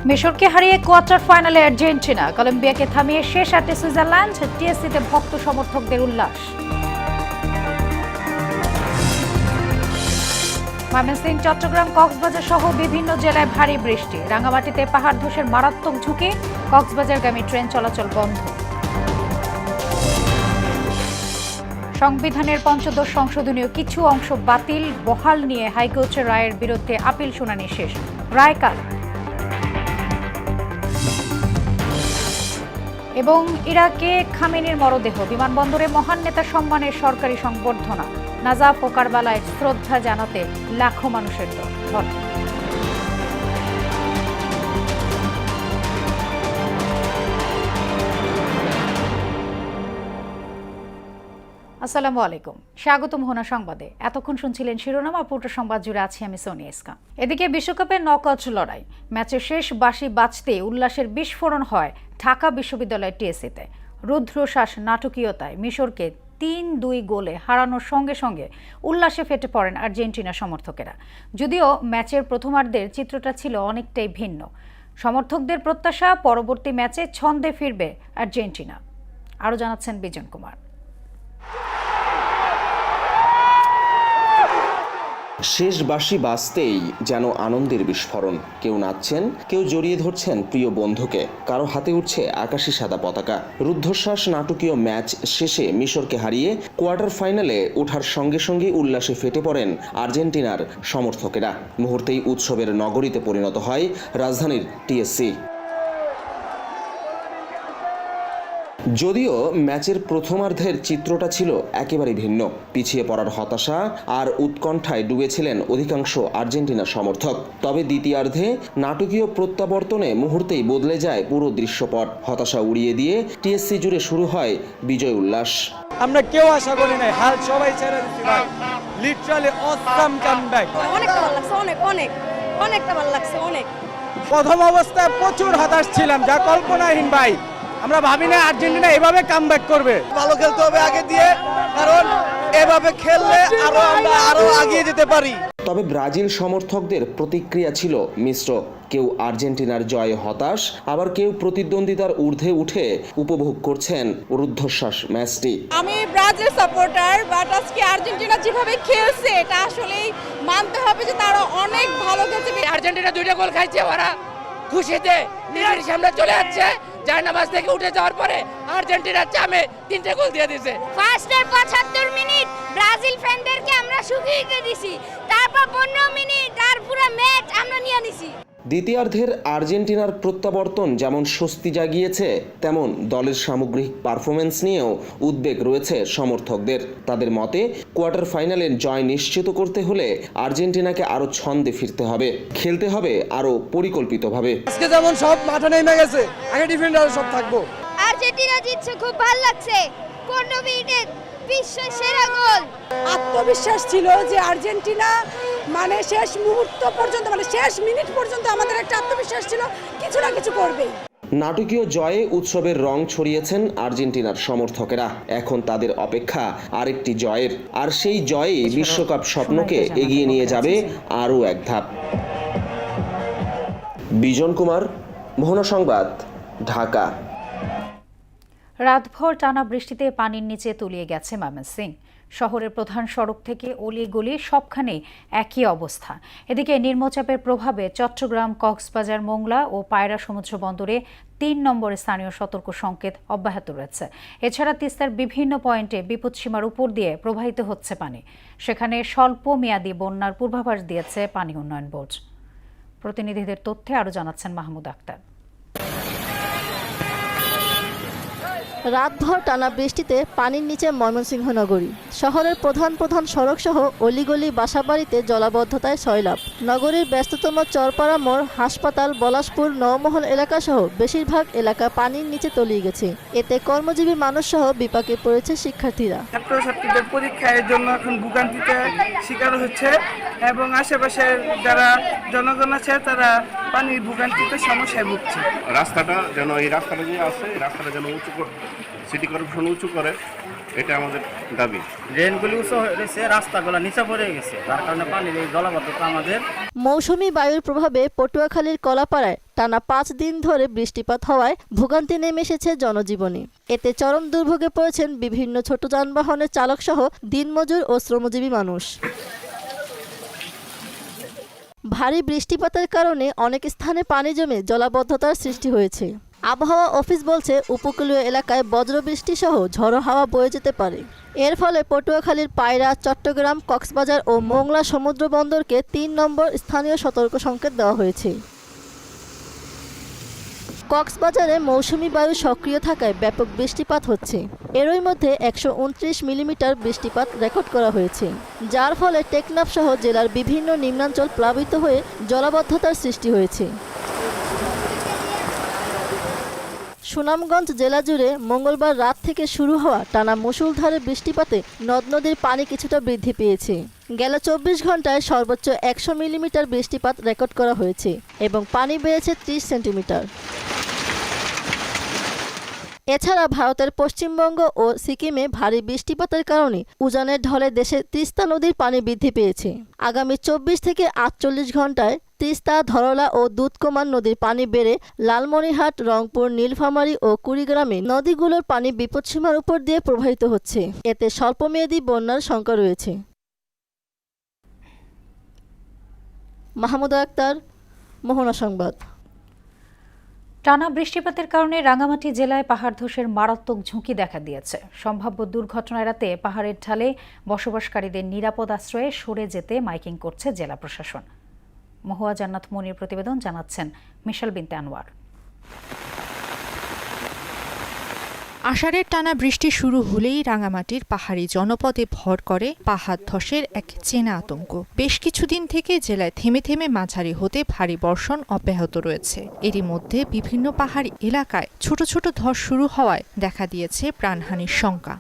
মিশরকে হারিয়ে কোয়ার্টার ফাইনালে আর্জেন্টিনা, কলম্বিয়াকে থামিয়ে শেষ 8 সুইজারল্যান্ড, টিএসসিতে ভক্ত সমর্থকদের উল্লাস। ময়মনসিংহ, চট্টগ্রাম, কক্সবাজার সহ বিভিন্ন জেলায় ভারী বৃষ্টি, রাঙামাটিতে পাহাড় ধসের মারাত্মক ঝুঁকি, কক্সবাজারগামী ট্রেন চলাচল বন্ধ। সংবিধানের পঞ্চদশ সংশোধনীয় কিছু অংশ বাতিল বহাল নিয়ে হাইকোর্টের রায়ের বিরুদ্ধে আপিল শুনানি শেষ। রায় কাল। এবং ইরাকে খামেনির মরদেহ, বিমানবন্দরে মহান নেতা সম্মানের সরকারি সংবর্ধনা, নাজাফ ও কারবালায় শ্রদ্ধা জানাতে লাখো মানুষের ঢল। আসসালামু আলাইকুম, স্বাগত মোহনা সংবাদে। এতক্ষণ শুনছিলেন শিরোনাম, আর পুরো সংবাদ জুড়ে আছি আমি সোনিয়া ইসলাম। এদিকে বিশ্বকাপের নকআউট লড়াই, ম্যাচের শেষ বাঁশি বাজতে উল্লাসের বিস্ফোরণ হয় ঢাকা বিশ্ববিদ্যালয়ের টিএসসিতে। রুদ্ধশ্বাস নাটকীয়তায় মিশরকে ৩-২ গোলে হারানোর সঙ্গে সঙ্গে উল্লাসে ফেটে পড়েন আর্জেন্টিনা সমর্থকেরা। যদিও ম্যাচের প্রথমার্ধের চিত্রটা ছিল অনেকটাই ভিন্ন। সমর্থকদের প্রত্যাশা, পরবর্তী ম্যাচে ছন্দে ফিরবে আর্জেন্টিনা। আরও জানাচ্ছেন বিজন কুমার। শেষ বাঁশি বাজতেই যেন আনন্দের বিস্ফোরণ। কেউ নাচছেন, কেউ জড়িয়ে ধরছেন প্রিয় বন্ধুকে, কারো হাতে উঠছে আকাশি সাদা পতাকা। রুদ্ধশ্বাস নাটকীয় ম্যাচ শেষে মিশরকে হারিয়ে কোয়ার্টার ফাইনালে ওঠার সঙ্গে সঙ্গে উল্লাসে ফেটে পড়েন আর্জেন্টিনার সমর্থকেরা। মুহূর্তেই উৎসবের নগরীতে পরিণত হয় রাজধানীর টিএসসি। যদিও ম্যাচের প্রথমার্ধের চিত্রটা ছিল একেবারে ভিন্ন। পিছিয়ে পড়ার হতাশা আর উৎকণ্ঠায় ডুবেছিলেন অধিকাংশ আর্জেন্টিনা সমর্থক। তবে দ্বিতীয়ার্ধে নাটকীয় প্রত্যাবর্তনে মুহূর্তেই বদলে যায় পুরো দৃশ্যপট। হতাশা উড়িয়ে দিয়ে টিএসসি জুড়ে শুরু হয় বিজয় উল্লাস। আমরা কেউ আশা করি নাই, হাল সবাই ছেড়ে দিচ্ছি ভাই। Literally awesome comeback. অনেকটা ভালো লাগছে, অনেকটা ভালো লাগছে। প্রথম অবস্থায় প্রচুর হতাশ ছিলাম, যা কল্পনাহীন ভাই। আমরা ভাবি না আর্জেন্টিনা এভাবে কামব্যাক করবে। ভালো খেলতে হবে আগে দিয়ে, কারণ এভাবে খেললে আমরা আরো এগিয়ে যেতে পারি। তবে ব্রাজিল সমর্থকদের প্রতিক্রিয়া ছিল মিশ্র। কেউ আর্জেন্টিনার জয়ে হতাশ, আবার কেউ প্রতিদ্বন্দ্বিতার ঊর্ধ্বে উঠে উপভোগ করছেন রুদ্ধশ্বাস ম্যাচটি। আমি ব্রাজিল সাপোর্টার, বাট আজকে আর্জেন্টিনা যেভাবে খেলছে এটা আসলেই মানতে হবে যে তারা অনেক ভালো খেলছে। আর্জেন্টিনা 2টা গোল খাইছে, ওরা খুশিতে নিজের সামনে চলে যাচ্ছে। জায়নামাজ থেকে উঠে যাওয়ার পরে আর্জেন্টিনার চামে 3টে গোল দিয়ে দিয়েছে। ফার্স্টের 75 মিনিট ব্রাজিল ফ্যানদেরকে আমরা শুকিয়ে দিয়েছি, তারপর 15 মিনিট আর পুরো ম্যাচ আমরা নিয়ে নিছি। দ্বিতীয়ার্ধের আর্জেন্টিনার প্রত্যাবর্তন যেমন স্বস্তি জাগিয়েছে, তেমন দলের সামগ্রিক পারফরমেন্স নিয়েও উদ্বেগ রয়েছে সমর্থকদের। তাদের মতে কোয়ার্টার ফাইনালের জয় নিশ্চিত করতে হলে আর্জেন্টিনাকে আরও ছন্দে ফিরতে হবে, খেলতে হবে আরও পরিকল্পিতভাবে। আজকে যেমন সব মাঠে নেমে গেছে, আগে ডিফেন্ডার সব থাকবো। আর্জেন্টিনা জিতছে, খুব ভালো লাগছে। 15 মিনিটে বিশ্বের সেরা গোল। আত্মবিশ্বাস ছিল যে আর্জেন্টিনা মানে শেষ মুহূর্ত পর্যন্ত, মানে শেষ মিনিট পর্যন্ত আমাদের একটা আত্মবিশ্বাস ছিল কিছু না কিছু করবেই। নাটকীয় জয়ে উৎসবের রং ছড়িয়েছেন আর্জেন্টিনার সমর্থকেরা। এখন তাদের অপেক্ষা আরেকটি জয়ের, আর সেই জয়ে বিশ্বকাপ স্বপ্নকে এগিয়ে নিয়ে যাবে আরও এক ধাপ। বিজন কুমার, মোহনা সংবাদ, ঢাকা। রাতভর টানা বৃষ্টিতে পানির নিচে তলিয়ে গেছে ময়মনসিংহ। শহরের প্রধান সড়ক থেকে অলিগলি সবখানেই একই অবস্থা। এদিকে নিম্নচাপের প্রভাবে চট্টগ্রাম, কক্সবাজার, মোংলা ও পায়রা সমুদ্র বন্দরে 3 নম্বর স্থানীয় সতর্ক সংকেত অব্যাহত রয়েছে। এছাড়া তিস্তার বিভিন্ন পয়েন্টে বিপদসীমার উপর দিয়ে প্রবাহিত হচ্ছে পানি। সেখানে স্বল্প মেয়াদী বন্যার পূর্বাভাস দিয়েছে পানি উন্নয়ন বোর্ড। প্রতিনিধিদের তথ্যে আরও জানাচ্ছেন মাহমুদ আক্তার। রাতভর টানা বৃষ্টিতে পানির নিচে ময়মনসিংহ নগরী। শহরের প্রধান প্রধান সড়কসহ অলিগলি, বাসাবাড়িতে জলাবদ্ধতায় সয়লাব। নগরীর ব্যস্ততম চরপাড়া মোড়, হাসপাতাল, পলাশপুর, নওমহল এলাকাসহ বেশিরভাগ এলাকা পানির নিচে তলিয়ে গেছে। এতে কর্মজীবী মানুষসহ বিপাকে পড়েছে শিক্ষার্থীরা। ছাত্রছাত্রীদের পরীক্ষার জন্য এখন ভোগান্তিতে শিকার হচ্ছে, এবং আশেপাশের যারা জনগণ আছে তারা পানির ভোগান্তিতে সমস্যায় ভুগছে। রাস্তাটা যেন, এই রাস্তাটা যে আছে, এই রাস্তাটা যেন উঁচু সিটি কর্পোরেশন উঁচু করে, এটা আমাদের দাবি। ড্রেনগুলি উঁচু হয়েছে, রাস্তাগুলো নিচে পড়ে গেছে, যার কারণে পানির এই জলাবদ্ধতা আমাদের। মৌসুমী বায়ুর প্রভাবে পটুয়াখালীর কলাপাড়ায় টানা 5 দিন ধরে বৃষ্টিপাত হওয়ায় ভোগান্তি নেমে এসেছে জনজীবনে। এতে চরম দুর্ভোগে পড়েছেন বিভিন্ন ছোট যানবাহনের চালক সহ দিনমজুর ও শ্রমজীবী মানুষ। ভারী বৃষ্টিপাতের কারণে অনেক স্থানে পানি জমে জলাবদ্ধতার সৃষ্টি হয়েছে। আবহাওয়া অফিস বলছে উপকূলীয় এলাকায় বজ্রবৃষ্টি সহ ঝড়ো হাওয়া বয়ে যেতে পারে। এর ফলে পটুয়াখালীর পায়রা, চট্টগ্রাম, কক্সবাজার ও মোংলা সমুদ্র বন্দরকে 3 নম্বর স্থানীয় সতর্ক সংকেত দেওয়া হয়েছে। কক্সবাজারে মৌসুমী বায়ু সক্রিয় থাকায় ব্যাপক বৃষ্টিপাত হচ্ছে। এরই মধ্যে 129 মিলিমিটার বৃষ্টিপাত রেকর্ড করা হয়েছে, যার ফলে টেকনাফ সহ জেলার বিভিন্ন নিম্নাঞ্চল প্লাবিত হয়ে জলাবদ্ধতার সৃষ্টি হয়েছে। সুনামগঞ্জ জেলা জুড়ে মঙ্গলবার রাত থেকে শুরু হওয়া টানা মুষলধারে বৃষ্টিপাতে নদ নদীর পানি কিছুটা বৃদ্ধি পেয়েছে। গেল 24 ঘন্টায় সর্বোচ্চ 100 মিলিমিটার বৃষ্টিপাত রেকর্ড করা হয়েছে এবং পানি বেড়েছে 30 সেন্টিমিটার। এছাড়া ভারতের পশ্চিমবঙ্গ ও সিকিমে ভারী বৃষ্টিপাতের কারণে উজানের ঢলে দেশে তিস্তা নদীর পানি বৃদ্ধি পেয়েছে। আগামী 24 থেকে 48 ঘন্টায় তিস্তা, ধরলা ও দুধকুমার নদীর পানি বেড়ে লালমনিরহাট, রংপুর, নীলফামারী ও কুড়িগ্রামে নদীগুলোর পানি বিপদসীমার উপর দিয়ে প্রবাহিত হচ্ছে। এতে স্বল্পমেয়াদী বন্যার শঙ্কা রয়েছে। মাহমুদা আক্তার, মোহনা সংবাদ। টানা বৃষ্টিপাতের কারণে রাঙ্গামাটি জেলায় পাহাড় ধসের মারাত্মক ঝুঁকি দেখা দিয়েছে। সম্ভাব্য দুর্ঘটনা এড়াতে পাহাড়ের ঢালে বসবাসকারীদের নিরাপদ আশ্রয়ে সরে যেতে মাইকিং করছে জেলা প্রশাসন। মহুয়া জান্নাত মনির প্রতিবেদন, জানাচ্ছেন মিশাল বিনতে আনোয়ার। আষাঢ়ের টানা বৃষ্টি শুরু হলেই রাঙামাটির পাহাড়ি জনপদে ভর করে পাহাড় ধসের এক চেনা আতঙ্ক। বেশ কিছুদিন থেকে জেলায় থেমে থেমে মাঝারি হতে ভারী বর্ষণ অব্যাহত রয়েছে। এরই মধ্যে বিভিন্ন পাহাড়ি এলাকায় ছোট ছোট ধস শুরু হওয়ায় দেখা দিয়েছে প্রাণহানির শঙ্কা।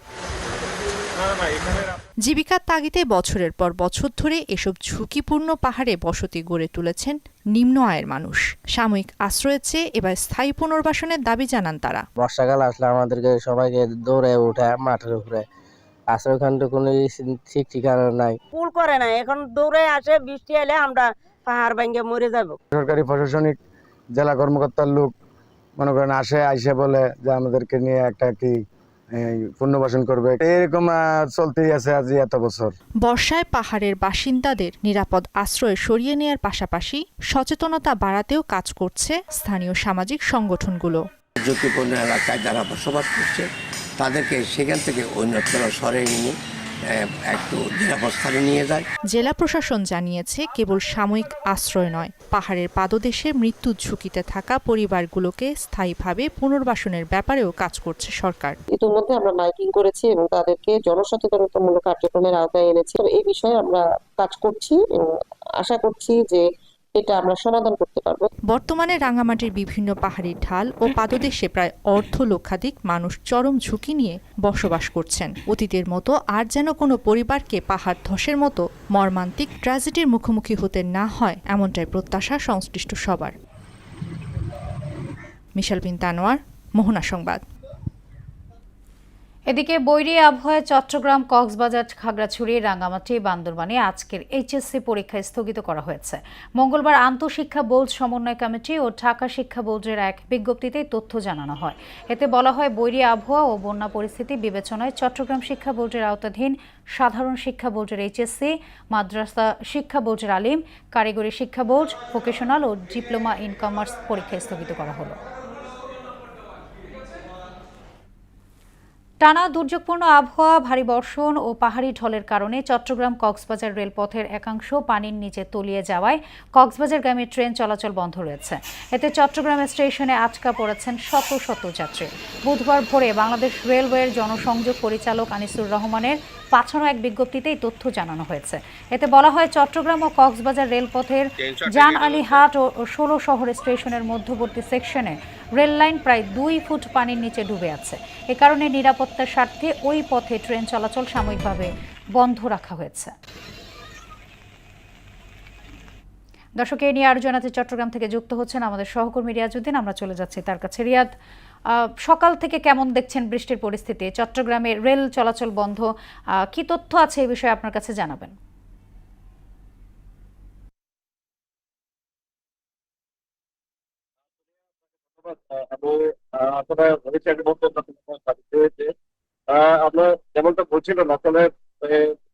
জীবিকার তাগিদে বছরের পর বছর ধরে এসব ঝুঁকিপূর্ণ পাহাড়ে বসতি গড়ে তুলেছেন নিম্ন আয়ের মানুষ। সাময়িক আশ্রয়ের চেয়ে এবার স্থায়ী পুনর্বাসনের দাবি জানান তারা। বর্ষাকাল আসলে আমাদেরকে সবাইকে দৌড়ে উঠে মাঠের উপরে আশ্রয়খানটা কোনো ঠিক ঠিকানা নাই, পুল করে না, এখন দৌড়ে আসে, বৃষ্টি এলে আমরা পাহাড় ভেঙে মরে যাব। সরকারি প্রশাসনিক জেলা কর্মকর্তার লোক মনে করেন আইসে বলে যে আমাদেরকে নিয়ে একটা কি পুনর্বাসন করবে, এরকম চলতেই আছে আজ এত বছর। বর্ষায় পাহাড়ের বাসিন্দাদের নিরাপদ আশ্রয় সরিয়ে নেয়ার পাশাপাশি সচেতনতা বাড়াতেও কাজ করছে স্থানীয় সামাজিক সংগঠনগুলো। ঝুঁকিপূর্ণ এলাকায় যারা বসবাস করছে তাদেরকে সেখান থেকে অন্যত্র সরিয়ে নিয়ে একটু নিরাপদ স্থানে নিয়ে যায়। জেলা প্রশাসন জানিয়েছে, কেবল সাময়িক আশ্রয় নয়, পাহাড়ের পাদদেশে মৃত্যুর ঝুঁকিতে থাকা পরিবারগুলোকে স্থায়ীভাবে পুনর্বাসনের ব্যাপারেও কাজ করছে সরকার। ইতিমধ্যে আমরা মাইকিং করেছি এবং তাদেরকে জনসচেতনতামূলক কার্যক্রমের আওতায় এনেছি। এই বিষয়ে আমরা কাজ করছি এবং আশা করছি যে এটা আমরা সমাধান করতে পারবো। বর্তমানে রাঙ্গামাটির বিভিন্ন পাহাড়ি ঢাল ও পাদদেশে প্রায় লক্ষাধিক মানুষ চরম ঝুঁকি নিয়ে বসবাস করছেন। অতীতের মতো আর যেন কোনো পরিবারকে পাহাড় ধসের মতো মর্মান্তিক ট্র্যাজেডির মুখোমুখি হতে না হয়, এমনটাই প্রত্যাশা সংশ্লিষ্ট সবার। মিশাল বিনতে আনোয়ার, মোহনা সংবাদ। এদিকে বৈরী আবহাওয়ায় চট্টগ্রাম, কক্সবাজার, খাগড়াছড়ি, রাঙ্গামাটি, বান্দরবানে আজকের এইচএসসি পরীক্ষা স্থগিত করা হয়েছে। মঙ্গলবার আন্তঃশিক্ষা বোর্ড সমন্বয় কমিটি ও ঢাকা শিক্ষা বোর্ডের এক বিজ্ঞপ্তিতে তথ্য জানানো হয়। এতে বলা হয়, বৈরী আবহাওয়া ও বন্যা পরিস্থিতি বিবেচনায় চট্টগ্রাম শিক্ষা বোর্ডের আওতাধীন সাধারণ শিক্ষা বোর্ডের এইচএসসি, মাদ্রাসা শিক্ষা বোর্ডের আলিম, কারিগরি শিক্ষা বোর্ড, ভোকেশনাল ও ডিপ্লোমা ইন কমার্স পরীক্ষা স্থগিত করা হলো। টানা দুর্যোগপূর্ণ আবহাওয়া, ভারী বর্ষণ ও পাহাড়ি ঢলের কারণে চট্টগ্রাম কক্সবাজার রেলপথের একাংশ পানির নিচে তলিয়ে যাওয়ায় কক্সবাজারগামী ট্রেন চলাচল বন্ধ রয়েছে। এতে চট্টগ্রাম স্টেশনে আটকা পড়েছেন শত শত যাত্রী। বুধবার ভোরে বাংলাদেশ রেলওয়ের জনসংযোগ পরিচালক আনিসুর রহমানের পাঠানো এক বিজ্ঞপ্তিতে এই তথ্য জানানো হয়েছে। এতে বলা হয়, চট্টগ্রাম ও কক্সবাজার রেলপথের জান আলী হাট ও 16 শহর স্টেশনের মধ্যবর্তী সেকশনে রেল লাইন প্রায় 2 ফুট পানির নিচে ডুবে আছে। এ কারণে নিরাপত্তার স্বার্থে ওই পথে ট্রেন চলাচল সাময়িকভাবে বন্ধ রাখা হয়েছে। দর্শক, এই নিয়ে আরো জানাতে চট্টগ্রাম থেকে যুক্ত হচ্ছেন আমাদের সহকর্মী রিয়াজউদ্দিন। আমরা চলে যাচ্ছি তার কাছে। রিয়াদ, সকাল থেকে কেমন দেখছেন বৃষ্টির পরিস্থিতি? চট্টগ্রামে রেল চলাচল বন্ধ, কি তথ্য আছে এই বিষয়ে আপনার কাছে জানাবেন? আপনার যেমনটা বলছিলেন, আসলে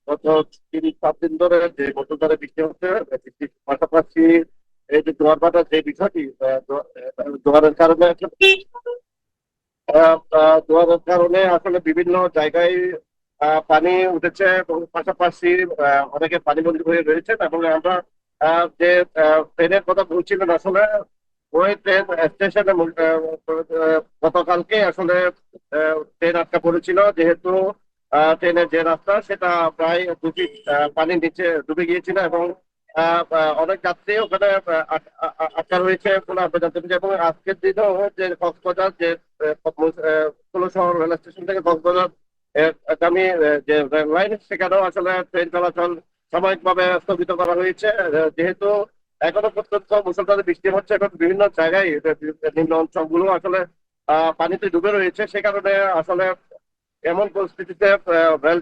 গত 3-4 দিন ধরে যে মুষলধারে বৃষ্টি হচ্ছে, বৃষ্টির পাশাপাশি এই যে জোয়ার ভাটার যে বিষয়টি, জোয়ারের কারণে জোয়ারের কারণে আসলে বিভিন্ন জায়গায় পানি উঠেছে এবং পাশাপাশি অনেকে পানিবন্দী হয়ে রয়েছেন। এবং আমরা যে ট্রেনের কথা বলছিলেন, আসলে ওই ট্রেন স্টেশনে গতকালকে আসলে ট্রেন আটকা পড়েছিল, যেহেতু ট্রেনের যে রাস্তা সেটা প্রায় 2 ফিট পানির নিচে ডুবে গিয়েছিল এবং অনেক যাত্রী ওখানে আটকা রয়েছে বলে আমরা জানতে পেরেছি। এবং আজকের দিনেও যে কক্সবাজার যে শহর রেল স্টেশন থেকে কক্সবাজার গামী যে রেল লাইন, সেখানেও আসলে ট্রেন চলাচল সাময়িকভাবে স্থগিত করা হয়েছে, যেহেতু এখনো পর্যন্ত মুষলধারে বৃষ্টি হচ্ছে এবং বিভিন্ন জায়গায় নিম্ন অঞ্চলগুলো আসলে পানিতে ডুবে রয়েছে। সে কারণে আসলে এমন পরিস্থিতিতে রেল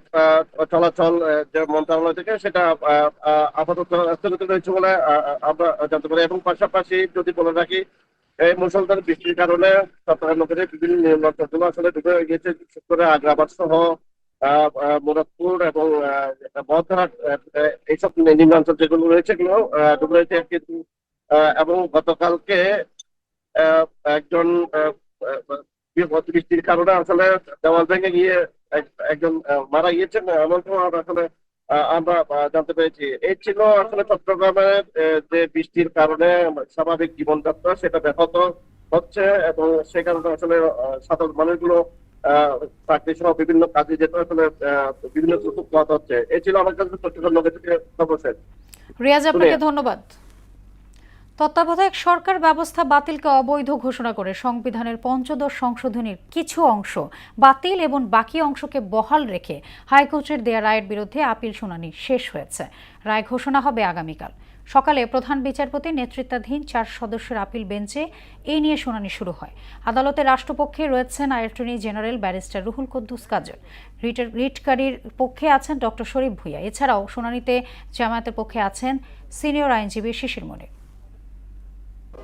চলাচল যে মন্ত্রণালয় থেকে সেটা আপাতত স্থগিত রয়েছে বলে আমরা জানতে পারি। এবং পাশাপাশি যদি বলে রাখি, এই মুষলধারে বৃষ্টির কারণে চট্টগ্রাম নগরের বিভিন্ন নিম্ন অঞ্চলগুলো আসলে ডুবে গিয়েছে, বিশেষ করে আগ্রাবাদ সহ মুরাদপুর এবং বহদ্দারহাট, এইসব নিম্নাঞ্চল যেগুলো রয়েছে এগুলো ডুবে রয়েছে। কিন্তু এবং গতকালকে একজন বৃষ্টির কারণে আসলে দেওয়াল ভেঙে গিয়ে একজন মারা গিয়েছেন, এমনটাও আসলে আমরা জানতে পেরেছি। এই ছিল আসলে চট্টগ্রামের যে বৃষ্টির কারণে স্বাভাবিক জীবনযাত্রা সেটা ব্যাহত হচ্ছে এবং সে কারণে আসলে সাধারণ মানুষগুলো চাকরি সহ বিভিন্ন কাজে যেতে আসলে বিভিন্ন সুযোগ পাওয়া হচ্ছে। এই ছিল আমার কাছে চট্টগ্রাম নগর থেকে খবর। রিয়াজ, আপনাকে ধন্যবাদ। তত্ত্বাবধায়ক সরকার ব্যবস্থা বাতিলকে অবৈধ ঘোষণা করে সংবিধানের ৫৫ সংশোধনীর কিছু অংশ বাতিল এবং বাকি অংশকে বহাল রেখে হাইকোর্টের দেয়া রায়ের বিরুদ্ধে আপিল শুনানি শেষ হয়েছে। রায় ঘোষণা হবে আগামীকাল সকালে। প্রধান বিচারপতি নেতৃত্বাধীন 4 সদস্যের আপিল বেঞ্চে এই নিয়ে শুনানি শুরু হয়। আদালতে রাষ্ট্রপক্ষে রয়েছেন attorney general barrister Ruhul Quddus Kajal, রিটকারীর পক্ষে আছেন ডক্টর শরীফ ভূঁইয়া। এছাড়াও শুনানিতে জামায়াতের পক্ষে আছেন সিনিয়র আইনজীবী শিশির মনির।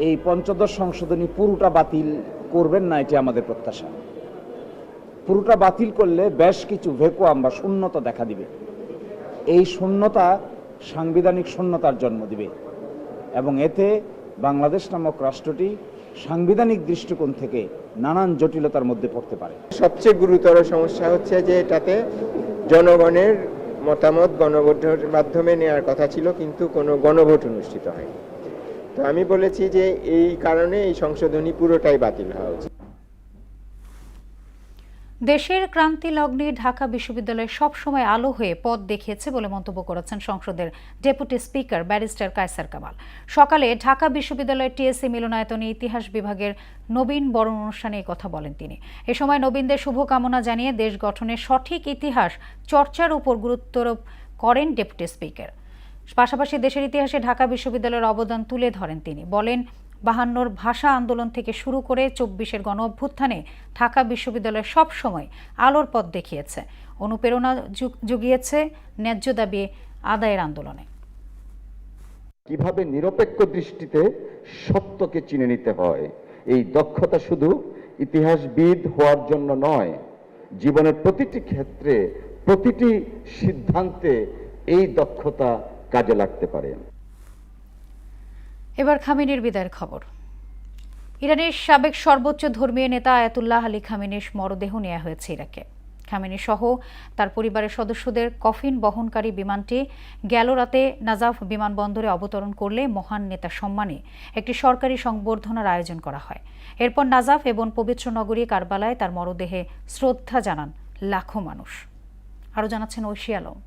এই ৫৫ সংশোধনী পুরোটা বাতিল করবেন না, এটি আমাদের প্রত্যাশা। পুরোটা বাতিল করলে বেশ কিছু ভ্যাকুয়াম বা শূন্যতা দেখা দিবে। এই শূন্যতা সাংবিধানিক শূন্যতার জন্ম দিবে এবং এতে বাংলাদেশ নামক রাষ্ট্রটি সাংবিধানিক দৃষ্টিকোণ থেকে নানান জটিলতার মধ্যে পড়তে পারে। সবচেয়ে গুরুতর সমস্যা হচ্ছে যে এটাতে জনগণের মতামত গণভোটের মাধ্যমে নেওয়ার কথা ছিল, কিন্তু কোনো গণভোট অনুষ্ঠিত হয়নি। তো আমি বলেছি যে এই কারণে এই সংশোধনী পুরোটাই বাতিল হওয়া উচিত। দেশের ক্রান্তি লগ্নে ঢাকা বিশ্ববিদ্যালয় সবসময় আলো হয়ে পথ দেখিয়েছে বলে মন্তব্য করেছেন সংসদের deputy speaker barrister Kaiser Kamal. সকালে ঢাকা বিশ্ববিদ্যালয়ের টিএসসি মিলনায়তনে ইতিহাস বিভাগের নবীন বরণ অনুষ্ঠানে কথা বলেন তিনি। এ সময় নবীনদের শুভকামনা জানিয়ে দেশ গঠনের সঠিক ইতিহাস চর্চার উপর গুরুত্বারোপ করেন ডেপুটি স্পিকার। পাশাপাশি দেশের ইতিহাসে ঢাকা বিশ্ববিদ্যালয়ের অবদান তুলে ধরেন তিনি। বলেন, ৫২ ভাষা আন্দোলন থেকে শুরু করে ২৪-এর গণ অভ্যুত্থানে ঢাকা বিশ্ববিদ্যালয় সব সময় আলোর পথ দেখিয়েছে, অনুপ্রেরণা জুগিয়েছে ন্যায্য দাবি আদায়ের আন্দোলনে। কিভাবে নিরপেক্ষ দৃষ্টিতে সত্যকে চিনে নিতে হয়, এই দক্ষতা শুধু ইতিহাসবিদ হওয়ার জন্য নয়, জীবনের প্রতিটি ক্ষেত্রে প্রতিটি সিদ্ধান্তে এই দক্ষতা কাজে লাগতে পারে। এবার খামেনির বিদায়ের খবর। ইরানের সাবেক সর্বোচ্চ ধর্মীয় নেতা আয়াতুল্লাহ আলী খামেনির মরদেহ নেওয়া হয়েছে ইরাকে। খামেনি সহ তার পরিবারের সদস্যদের কফিন বহনকারী বিমানটি গেল রাতে নাজাফ বিমানবন্দরে অবতরণ করলে মহান নেতার সম্মানে একটি সরকারি সংবর্ধনার আয়োজন করা হয়। এরপর নাজাফ এবং পবিত্র নগরী কারবালায় তার মরদেহে শ্রদ্ধা জানান লাখো মানুষ। আরও জানাচ্ছেন ঐশী আলম।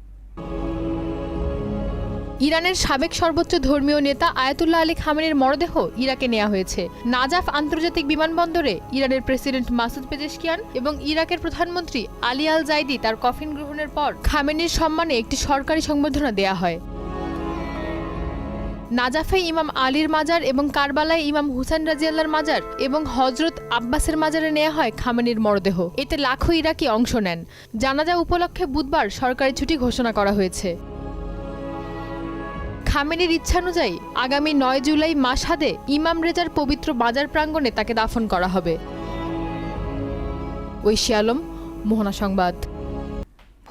ইরানের সাবেক সর্বোচ্চ ধর্মীয় নেতা আয়াতুল্লাহ আলী খামেনির মরদেহ ইরাকে নেওয়া হয়েছে। নাজাফ আন্তর্জাতিক বিমানবন্দরে ইরানের প্রেসিডেন্ট মাসুদ পেজেশকিয়ান এবং ইরাকের প্রধানমন্ত্রী আলী আল জাইদি তার কফিন গ্রহণের পর খামেনির সম্মানে একটি সরকারি সংবর্ধনা দেয়া হয়। নাজাফে ইমাম আলীর মাজার এবং কারবালায় ইমাম হুসেন রাজিয়াল্লাহর মাজার এবং হজরত আব্বাসের মাজারে নেওয়া হয় খামেনির মরদেহ। এতে লাখো ইরাকি অংশ নেন। জানাজা উপলক্ষে বুধবার সরকারি ছুটি ঘোষণা করা হয়েছে। খামেনির ইচ্ছানুযায়ী আগামী 9 জুলাই মাশহাদে ইমাম রেজার পবিত্র বাজার প্রাঙ্গণে তাকে দাফন করা হবে। ঐশী আলম, মোহনা সংবাদ।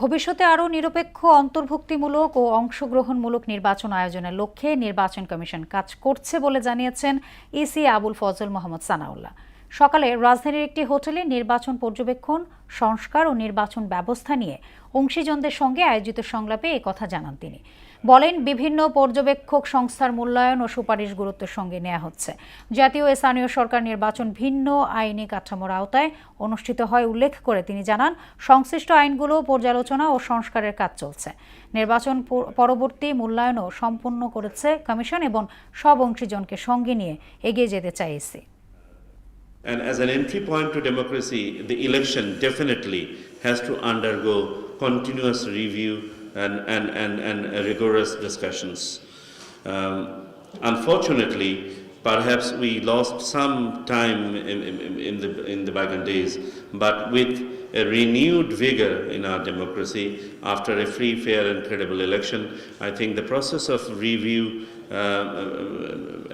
ভবিষ্যতে আরও নিরপেক্ষ, অন্তর্ভুক্তিমূলক ও অংশগ্রহণমূলক নির্বাচন আয়োজনের লক্ষ্যে নির্বাচন কমিশন কাজ করছে বলে জানিয়েছেন ইসি আবুল ফজল মোহাম্মদ সানাউল্লাহ। সকালে রাজধানীর একটি হোটেলে নির্বাচন পর্যবেক্ষণ, সংস্কার ও নির্বাচন ব্যবস্থা নিয়ে অংশীজনদের সঙ্গে আয়োজিত সংলাপে একথা জানান তিনি। বলেন, বিভিন্ন পর্যবেক্ষক সংস্থার মূল্যায়ন ও সুপারিশ গুরুত্বের সঙ্গে নেওয়া হচ্ছে। জাতীয় ও স্থানীয় সরকার নির্বাচন ভিন্ন আইনি কাঠামোর আওতায় অনুষ্ঠিত হয় উল্লেখ করে তিনি জানান, সংশ্লিষ্ট আইনগুলো পর্যালোচনা ও সংস্কারের কাজ চলছে। নির্বাচন পরবর্তী মূল্যায়নও সম্পন্ন করেছে কমিশন এবং সব অংশীজনকে সঙ্গে নিয়ে এগিয়ে যেতে চায় EC. And as an entry point to democracy, the election definitely has to undergo continuous review and rigorous discussions. Unfortunately, perhaps we lost some time in the bygone days, but with a renewed vigor in our democracy after a free, fair and credible election, I think the process of review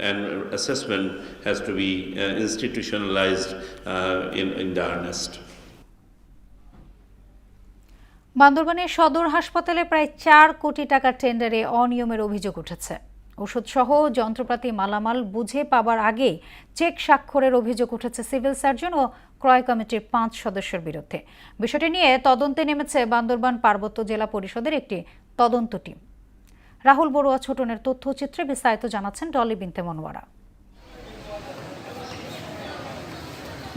and assessment has to be institutionalized in the earnest. বান্দরবানের সদর হাসপাতালে প্রায় 4 কোটি টাকার টেন্ডারে অনিয়মের অভিযোগ উঠেছে। ওষুধসহ যন্ত্রপাতি মালামাল বুঝে পাবার আগে চেক স্বাক্ষরের অভিযোগ উঠেছে সিভিল সার্জন ও ক্রয় কমিটির 5 সদস্যের বিরুদ্ধে। বিষয়টি নিয়ে তদন্তে নেমেছে বান্দরবান পার্বত্য জেলা পরিষদের একটি তদন্ত টিম। রাহুল বড়ুয়া ছোটনের তথ্যচিত্রে বিস্তারিত জানাচ্ছেন ডলি বিনতে মনোয়ারা।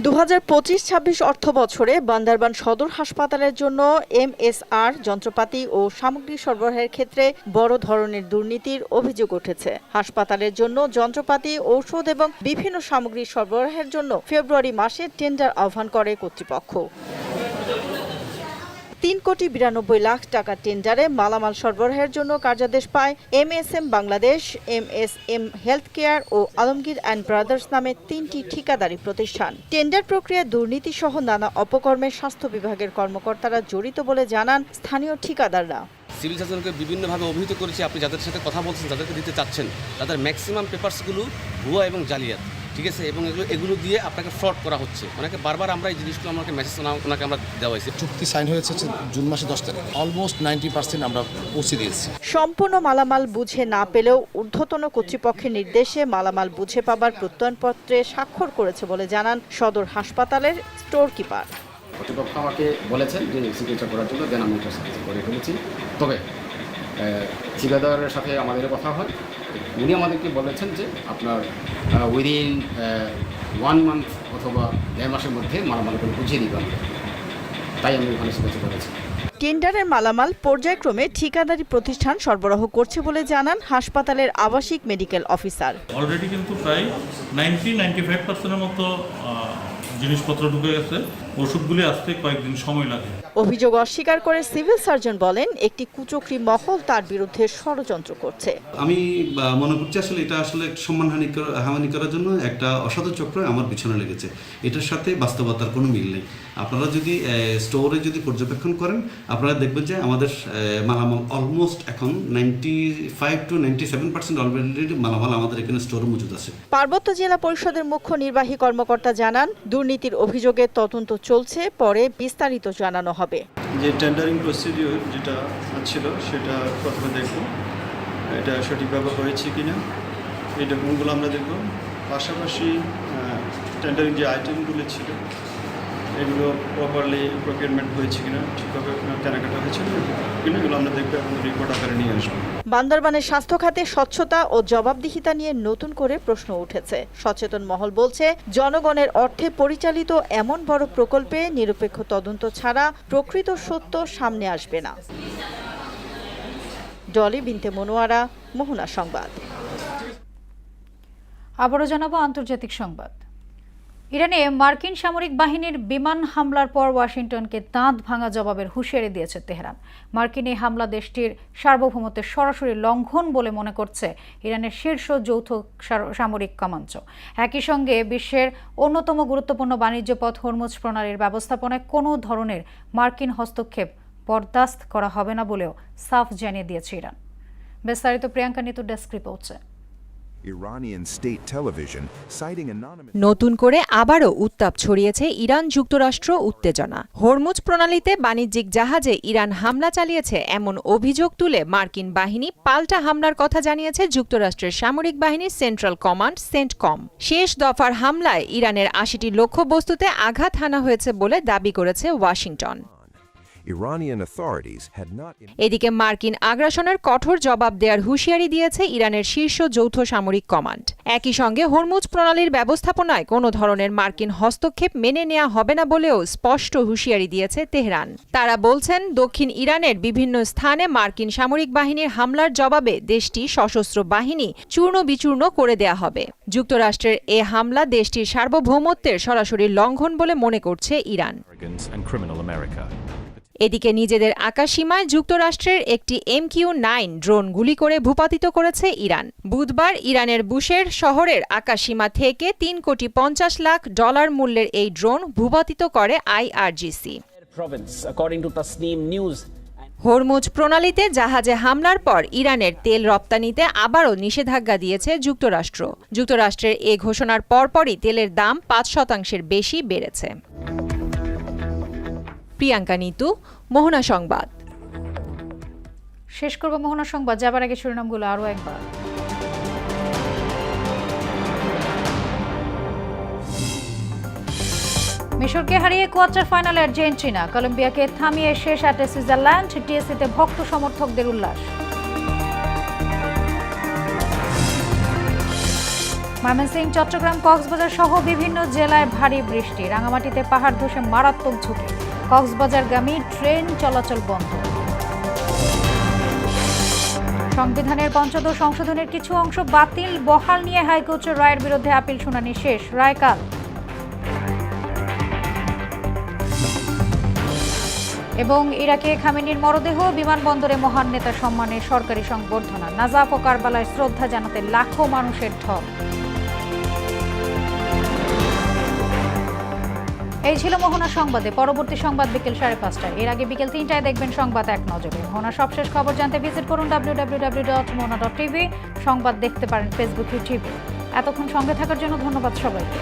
2025-26 অর্থ বছরে বান্দরবান সদর হাসপাতালের জন্য MSR যন্ত্রপাতি ও সামগ্রী সরবরাহের ক্ষেত্রে বড় ধরনের দুর্নীতির অভিযোগ উঠেছে। হাসপাতালের জন্য যন্ত্রপাতি, ঔষধ এবং বিভিন্ন সামগ্রী সরবরাহের জন্য ফেব্রুয়ারি মাসে টেন্ডার আহ্বান করে কর্তৃপক্ষ। 3 কোটি 92 লাখ টাকা টেন্ডারে মালামাল সরবরাহের জন্য কার্যাদেশ পায় MSM Bangladesh, MSM health care ও আলমগীর অ্যান্ড ব্রাদার্স নামে 3টি ঠিকাদারি প্রতিষ্ঠান। টেন্ডার প্রক্রিয়ায় দুর্নীতি সহ নানা অপকর্মে স্বাস্থ্য বিভাগের কর্মকর্তারা জড়িত বলে জানান স্থানীয় ঠিকাদাররা। সিভিল সার্জনকে বিভিন্নভাবে অভিহিত করেছি, আপনি যাদের সাথে কথা বলছেন, যাদেরকে দিতে চাচ্ছেন, তাদের ম্যাক্সিমাম পেপারসগুলো ভুয়া এবং জালিয়াত, ঠিক আছে, এবং এগুলো দিয়ে আপনাকে ফ্রড করা হচ্ছে। ওনাকে বারবার আমরা এই জিনিসগুলো আমাকে মেসেজ ওনাকে আমরা দেওয়া হয়েছে। চুক্তি সাইন হয়েছে জুন মাসে 10 তারিখ, অলমোস্ট 90% আমরা পৌঁছে দিয়েছি। সম্পূর্ণ মালামাল বুঝে না পেলেও ঊর্ধ্বতন কর্তৃপক্ষের নির্দেশে মালামাল বুঝে পাবার প্রত্যয়নপত্রে স্বাক্ষর করেছে বলে জানান সদর হাসপাতালের স্টোর কিপার। কর্তৃপক্ষ আমাকে বলেছেন যে সিগনেচার করার জন্য, দেন আমি এটা সিগনেচার করে ফেলেছি। তবে ঠিকাদারের সাথে আমাদের কথা হয়, উনি আমাদেরকে বলেছেন যে আপনার উইদিন 1 মান্থ অথবা 1.5 মাসের মধ্যে মালামালগুলো বুঝিয়ে দিবেন, তাই আমি ওখানে সিগনেচার করেছি। টেন্ডারের মালামাল পর্যায়ক্রমে ঠিকাদারি প্রতিষ্ঠান সরবরাহ করছে বলে জানান হাসপাতালের আবাসিক মেডিকেল অফিসার। অলরেডি কিন্তু প্রায় 90-95% মতো জিনিসপত্র ঢুকে গেছে, ওষুধগুলি আসতে কয়েকদিন সময় লাগে। অভিযোগ অস্বীকার করে সিভিল সার্জন বলেন, একটি কুচক্রী মহল তার বিরুদ্ধে ষড়যন্ত্র করছে। আমি মনে করছি আসলে এটা আসলে সম্মানহানি করার জন্য একটা অসাধু চক্র আমার পিছনে লেগেছে। এটার সাথে বাস্তবতার কোনো মিল নেই। আপনারা যদি স্টোরে যদি পর্যবেক্ষণ করেন, আপনারা দেখবেন যে আমাদের মালামাল অলমোস্ট এখন 95-97% অলরেডি মালামাল আমাদের এখানে স্টোরে মজুদ আছে। পার্বত্য জেলা পরিষদের মুখ্য নির্বাহী কর্মকর্তা জানান, দুর্নীতির অভিযোগে তদন্ত চলছে, পরে বিস্তারিত জানানো হবে। যে টেন্ডারিং প্রসিডিউর যেটা ছিল সেটা প্রথমে দেখব, এটা সঠিকভাবে হয়েছে কিনা, এই ডকুমেন্টগুলো আমরা দেখব। পাশাপাশি টেন্ডারিং যে আইটেমগুলো ছিল এগুলো প্রপারলি প্রকিউরমেন্ট হয়েছে কিনা, ঠিকভাবে কেনাকাটা হয়েছে কিনা, এগুলো আমরা দেখবো এবং রিপোর্ট আকারে নিয়ে আসবো। বান্দরবানের স্বাস্থ্য খাতে স্বচ্ছতা ও জবাবদিহিতা নিয়ে নতুন করে প্রশ্ন উঠেছে। সচেতন মহল বলছে, জনগণের অর্থে পরিচালিত এমন বড় প্রকল্পে নিরপেক্ষ তদন্ত ছাড়া প্রকৃত সত্য সামনে আসবে না। ডলি বিনতে মনোয়ারা, মোহনা সংবাদ। আবারও জানাবো আন্তর্জাতিক সংবাদ। ইরানে মার্কিন সামরিক বাহিনীর বিমান হামলার পর ওয়াশিংটনকে দাঁত ভাঙা জবাবের হুঁশিয়ারি দিয়েছে তেহরান। মার্কিন এই হামলা দেশটির সার্বভৌমত্বের সরাসরি লঙ্ঘন বলে মনে করছে ইরানের শীর্ষ যৌথ সামরিক কমান্ড। একই সঙ্গে বিশ্বের অন্যতম গুরুত্বপূর্ণ বাণিজ্য পথ হরমুজ প্রণালীর ব্যবস্থাপনায় কোনো ধরনের মার্কিন হস্তক্ষেপ বরদাস্ত করা হবে না বলেও সাফ জানিয়ে দিয়েছে ইরান। বিস্তারিত প্রিয়াঙ্কা নিতুর ডেস্ক রিপোর্টে। নতুন করে আবারও উত্তাপ ছড়িয়েছে ইরান যুক্তরাষ্ট্র উত্তেজনা। হরমুজ প্রণালীতে বাণিজ্যিক জাহাজে ইরান হামলা চালিয়েছে এমন অভিযোগ তুলে মার্কিন বাহিনী পাল্টা হামলার কথা জানিয়েছে যুক্তরাষ্ট্রের সামরিক বাহিনীর সেন্ট্রাল কমান্ড সেন্টকম। শেষ দফার হামলায় ইরানের ৮০টি লক্ষ্যবস্তুতে আঘাত হানা হয়েছে বলে দাবি করেছে ওয়াশিংটন। এদিকে মার্কিন আগ্রাসনের কঠোর জবাব দেওয়ার হুঁশিয়ারি দিয়েছে ইরানের শীর্ষ যৌথ সামরিক কমান্ড। একই সঙ্গে হরমুজ প্রণালীর ব্যবস্থাপনায় কোনো ধরনের মার্কিন হস্তক্ষেপ মেনে নেওয়া হবে না বলেও স্পষ্ট হুঁশিয়ারি দিয়েছে তেহরান। তারা বলছেন, দক্ষিণ ইরানের বিভিন্ন স্থানে মার্কিন সামরিক বাহিনীর হামলার জবাবে দেশটি সশস্ত্র বাহিনী চূর্ণ বিচূর্ণ করে দেয়া হবে। যুক্তরাষ্ট্রের এ হামলা দেশটির সার্বভৌমত্বের সরাসরি লঙ্ঘন বলে মনে করছে ইরান। এদিকে নিজেদের আকাশসীমায় যুক্তরাষ্ট্রের একটি MQ-9 ড্রোন গুলি করে ভূপাতিত করেছে ইরান। বুধবার ইরানের বুশের শহরের আকাশসীমা থেকে $3.50 কোটি মূল্যের এই ড্রোন ভূপাতিত করে IRGC। হরমুজ প্রণালীতে জাহাজে হামলার পর ইরানের তেল রপ্তানিতে আবারও নিষেধাজ্ঞা দিয়েছে যুক্তরাষ্ট্র। যুক্তরাষ্ট্রের এ ঘোষণার পরপরই তেলের দাম 5% বেশি বেড়েছে। প্রিয়াঙ্কা নিতু, মোহনা সংবাদ। শেষ করব মোহনা সংবাদ যাবার আগে শিরোনামগুলো আরও একবার। মিশরকে হারিয়ে কোয়ার্টার ফাইনালে আর্জেন্টিনা, কলম্বিয়াকে থামিয়ে শেষ 8-এ সুইজারল্যান্ড, টিএসসিতে ভক্ত সমর্থকদের উল্লাস। ময়মনসিংহ, চট্টগ্রাম, কক্সবাজার সহ বিভিন্ন জেলায় ভারী বৃষ্টি, রাঙামাটিতে পাহাড় ধসে মারাত্মক ঝুঁকি, কক্সবাজারগামী ট্রেন চলাচল বন্ধ। সংবিধানের পঞ্চদশ সংশোধনের কিছু অংশ বাতিল, বহাল নিয়ে হাইকোর্টের রায়ের বিরুদ্ধে আপিল শুনানি শেষ, রায় কাল। এবং ইরাকে খামেনির মরদেহ, বিমানবন্দরে মহান নেতার সম্মানে সরকারি সংবর্ধনা, নাজাফ ও কারবালায় শ্রদ্ধা জানাতে লাখো মানুষের ঢল। এই ছিল মোহনা সংবাদে। পরবর্তী সংবাদ বিকেল 5:30টায়। এর আগে বিকেল 3টায় দেখবেন সংবাদ এক নজরে। মোহনা সবশেষ খবর জানতে ভিজিট করুন www.mona.tv। সংবাদ দেখতে পারেন ফেসবুক, ইউটিউবে। এতক্ষণ সঙ্গে থাকার জন্য ধন্যবাদ সবাইকে।